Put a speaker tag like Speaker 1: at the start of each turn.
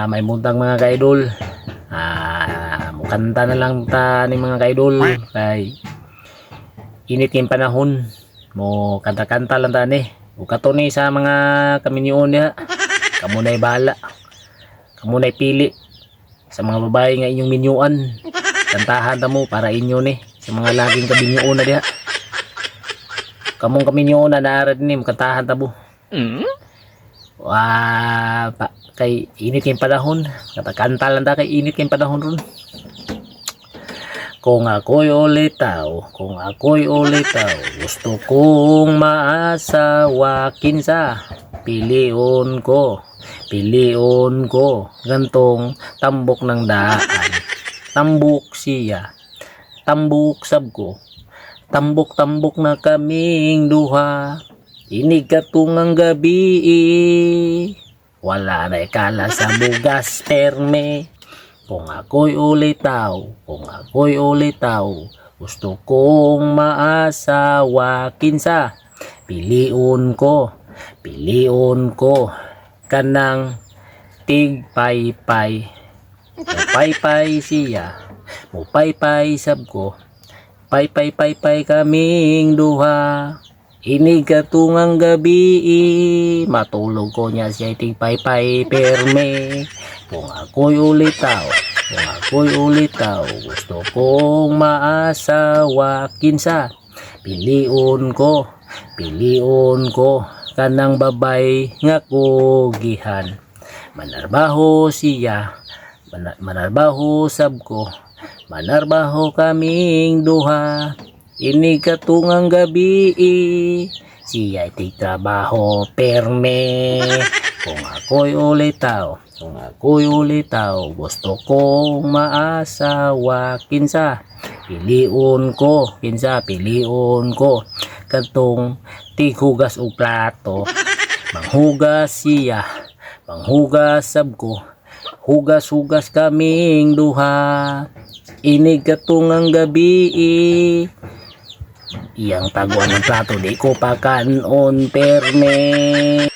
Speaker 1: May muntang mga kaidol. Mukanta na lang ta ni mga kaidol kay init yung panahon. Mo kanta-kanta lang ta ni. Ukato ni sa mga kaminyoon niya. Kamu na'y bahala. Kamu na'y pili sa mga babae nga inyong minyuan. Kantahan ta mo para inyo ni sa mga laging kabinyoon na diha. Kamong kaminyoon na naarad ni kantahan ta mo. Kay init yung panahon. Kanta lang ta kay init yung panahon ron. Kung ako'y ulitaw, gusto kong maasawa kinsa. Piliun ko, gantong tambok ng daan. Tambok siya, tambok sab ko. Tambok-tambok na kaming duha. Inig katungang gabi, wala na ikala sa bugas perme. Kung ako'y ulitaw, gusto kong maasawa kinsa. Piliun ko, kanang tigpaypay. Mupaypay siya, mupaypay sab ko. Paypay kaming duha. Inig katungang gabi, matulog ko niya siya tigpaypay perme. Kung ako'y ulitaw, gusto kong maasawa kinsa. Piliun ko, kanang babay nga kugihan. Manarbaho siya, manarbaho sab ko. Manarbaho kaming duha. Inig katungang gabi, siya tigtrabaho perme. Kung ako'y ulitaw, gusto kong maasawa kinsa. Piliun ko, kantong tighugas og plato. Manghugas siya, manghugas sab ko. Hugas kaming duha. Inig katungang gabi, iyang taguan ng plato di ko pa kanon perme.